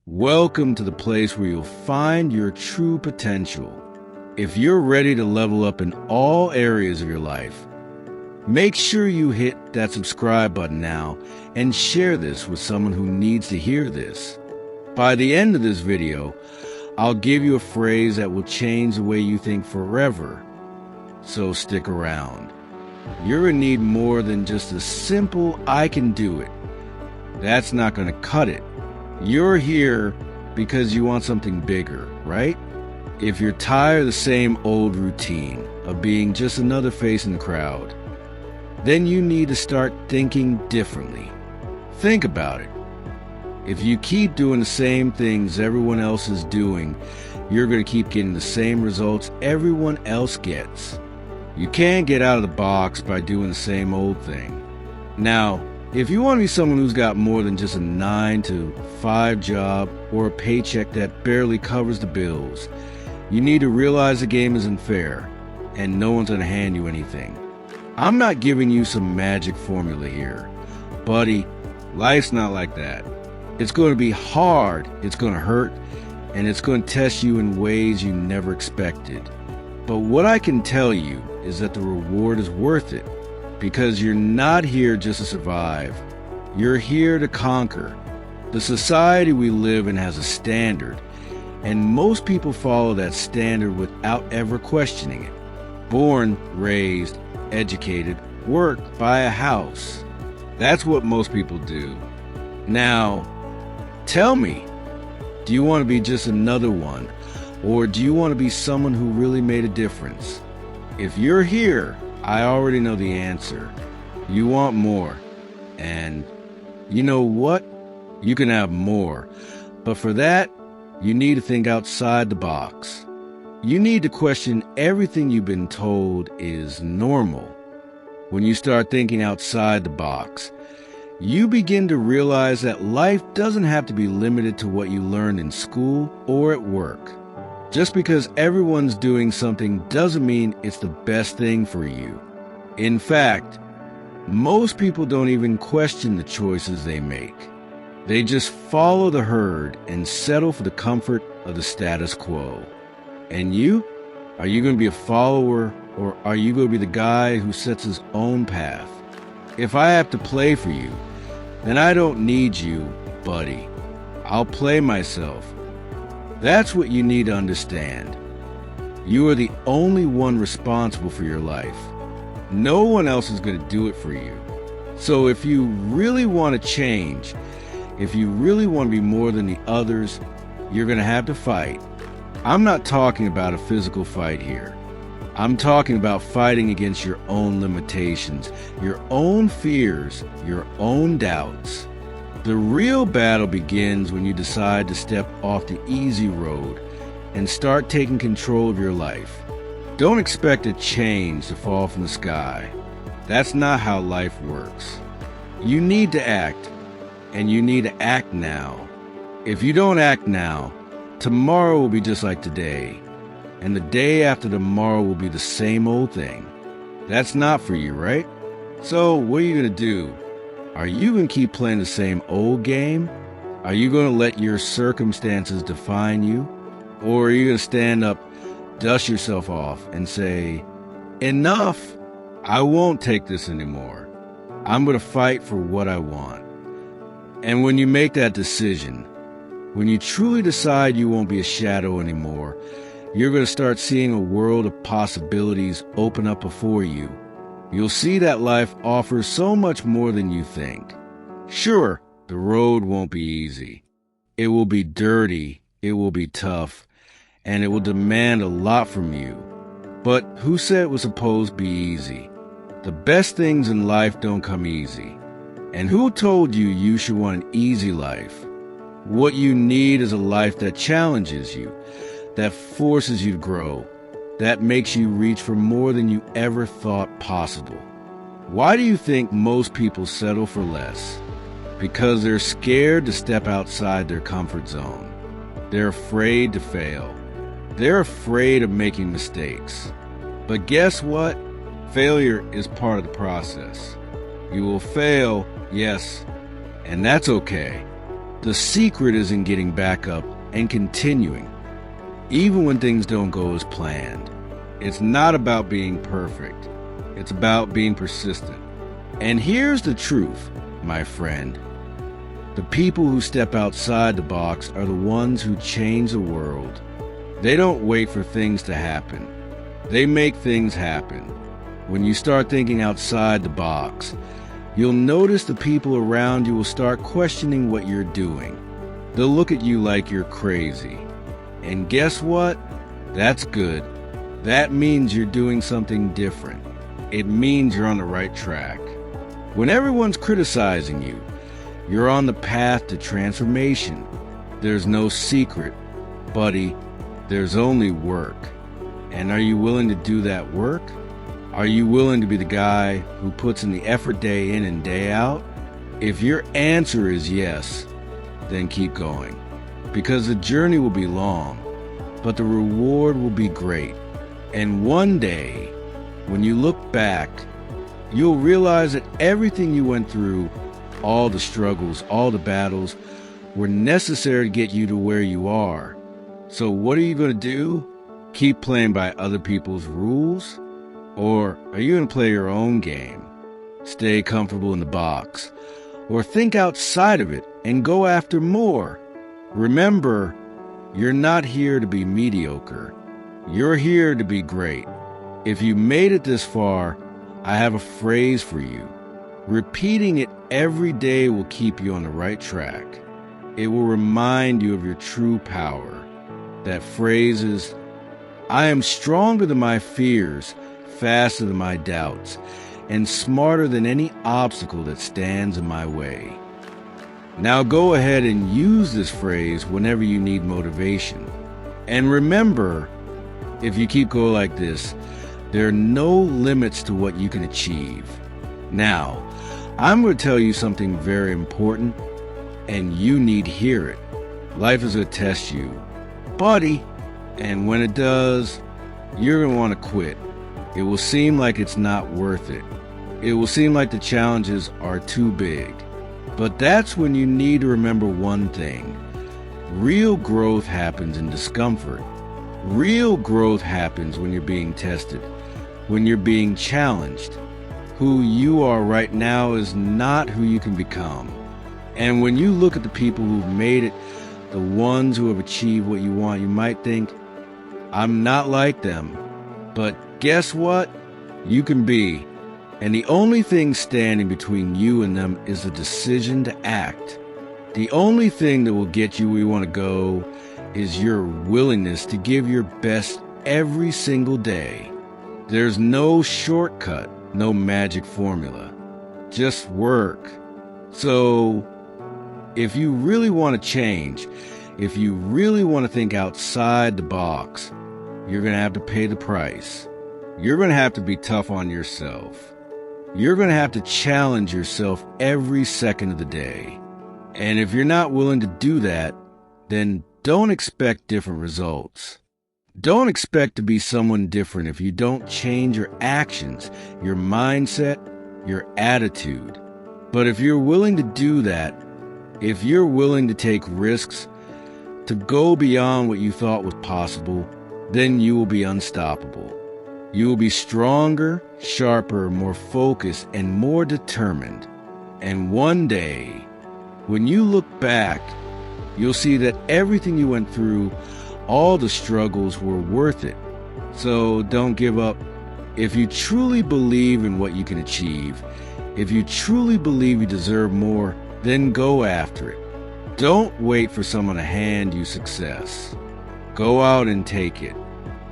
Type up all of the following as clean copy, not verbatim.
Welcome to the place where you'll find your true potential. If you're ready to level up in all areas of your life, make sure you hit that subscribe button now and share this with someone who needs to hear this. By the end of this video, I'll give you a phrase that will change the way you think forever. So stick around. You're in need more than just a simple "I can do it." That's not going to cut it. You're here because you want something bigger, right? If you're tired of the same old routine of being just another face in the crowd, then you need to start thinking differently. Think about it. If you keep doing the same things everyone else is doing, you're going to keep getting the same results everyone else gets. You can't get out of the box by doing the same old thing. Now, if you want to be someone who's got more than just a 9-to-5 job or a paycheck that barely covers the bills, you need to realize the game isn't fair and no one's going to hand you anything. I'm not giving you some magic formula here. Buddy, life's not like that. It's going to be hard, it's going to hurt, and it's going to test you in ways you never expected. But what I can tell you is that the reward is worth it, because you're not here just to survive. You're here to conquer. The society we live in has a standard, and most people follow that standard without ever questioning it. Born, raised, educated, work, buy a house. That's what most people do. Now, tell me, do you want to be just another one, or do you want to be someone who really made a difference? If you're here, I already know the answer. You want more. And you know what? You can have more. But for that, you need to think outside the box. You need to question everything you've been told is normal. When you start thinking outside the box, you begin to realize that life doesn't have to be limited to what you learned in school or at work. Just because everyone's doing something doesn't mean it's the best thing for you. In fact, most people don't even question the choices they make. They just follow the herd and settle for the comfort of the status quo. And you? Are you going to be a follower, or are you going to be the guy who sets his own path? If I have to play for you, then I don't need you, buddy. I'll play myself. That's what you need to understand. You are the only one responsible for your life. No one else is going to do it for you. So if you really want to change, if you really want to be more than the others, you're going to have to fight. I'm not talking about a physical fight here. I'm talking about fighting against your own limitations, your own fears, your own doubts. The real battle begins when you decide to step off the easy road and start taking control of your life. Don't expect a change to fall from the sky. That's not how life works. You need to act, and you need to act now. If you don't act now, tomorrow will be just like today, and the day after tomorrow will be the same old thing. That's not for you, right? So what are you going to do? Are you going to keep playing the same old game? Are you going to let your circumstances define you? Or are you going to stand up, dust yourself off, and say, "Enough! I won't take this anymore. I'm going to fight for what I want"? And when you make that decision, when you truly decide you won't be a shadow anymore, you're going to start seeing a world of possibilities open up before you. You'll see that life offers so much more than you think. Sure, the road won't be easy. It will be dirty, it will be tough, and it will demand a lot from you. But who said it was supposed to be easy? The best things in life don't come easy. And who told you you should want an easy life? What you need is a life that challenges you, that forces you to grow, that makes you reach for more than you ever thought possible. Why do you think most people settle for less? Because they're scared to step outside their comfort zone. They're afraid to fail. They're afraid of making mistakes. But guess what? Failure is part of the process. You will fail, yes, and that's okay. The secret is in getting back up and continuing, even when things don't go as planned. It's not about being perfect. It's about being persistent. And here's the truth, my friend. The people who step outside the box are the ones who change the world. They don't wait for things to happen. They make things happen. When you start thinking outside the box, you'll notice the people around you will start questioning what you're doing. They'll look at you like you're crazy. And guess what? That's good. That means you're doing something different. It means you're on the right track. When everyone's criticizing you, you're on the path to transformation. There's no secret, buddy. There's only work. And are you willing to do that work? Are you willing to be the guy who puts in the effort day in and day out? If your answer is yes, then keep going. Because the journey will be long, but the reward will be great. And one day, when you look back, you'll realize that everything you went through, all the struggles, all the battles, were necessary to get you to where you are. So what are you going to do? Keep playing by other people's rules? Or are you going to play your own game? Stay comfortable in the box? Or think outside of it and go after more? Remember, you're not here to be mediocre. You're here to be great. If you made it this far, I have a phrase for you. Repeating it every day will keep you on the right track. It will remind you of your true power. That phrase is, I am stronger than my fears, faster than my doubts, and smarter than any obstacle that stands in my way. Now go ahead and use this phrase whenever you need motivation. And remember, if you keep going like this, there are no limits to what you can achieve. Now, I'm going to tell you something very important, and you need to hear it. Life is going to test you, buddy, and when it does, you're going to want to quit. It will seem like it's not worth it. It will seem like the challenges are too big. But that's when you need to remember one thing. Real growth happens in discomfort. Real growth happens when you're being tested, when you're being challenged. Who you are right now is not who you can become. And when you look at the people who've made it, the ones who have achieved what you want, you might think, I'm not like them. But guess what? You can be. And the only thing standing between you and them is the decision to act. The only thing that will get you where you want to go is your willingness to give your best every single day. There's no shortcut, no magic formula. Just work. So, if you really want to change, if you really want to think outside the box, you're going to have to pay the price. You're going to have to be tough on yourself. You're going to have to challenge yourself every second of the day. And if you're not willing to do that, then don't expect different results. Don't expect to be someone different if you don't change your actions, your mindset, your attitude. But if you're willing to do that, if you're willing to take risks, to go beyond what you thought was possible, then you will be unstoppable. You will be stronger, sharper, more focused, and more determined. And one day, when you look back, you'll see that everything you went through, all the struggles were worth it. So don't give up. If you truly believe in what you can achieve, if you truly believe you deserve more, then go after it. Don't wait for someone to hand you success. Go out and take it.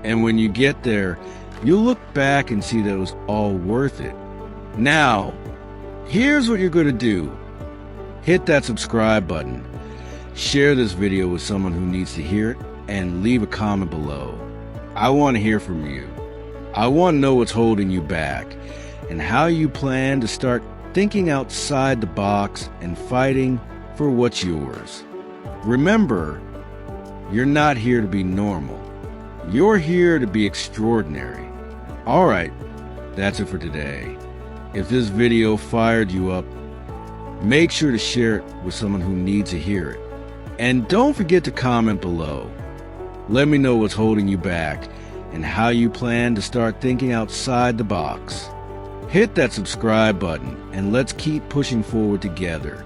And when you get there, you'll look back and see that it was all worth it. Now, here's what you're going to do. Hit that subscribe button. Share this video with someone who needs to hear it, and leave a comment below. I want to hear from you. I want to know what's holding you back and how you plan to start thinking outside the box and fighting for what's yours. Remember, you're not here to be normal. You're here to be extraordinary. All right, that's it for today. If this video fired you up, Make sure to share it with someone who needs to hear it. And don't forget to comment below. Let me know what's holding you back and how you plan to start thinking outside the box. Hit that subscribe button and let's keep pushing forward together.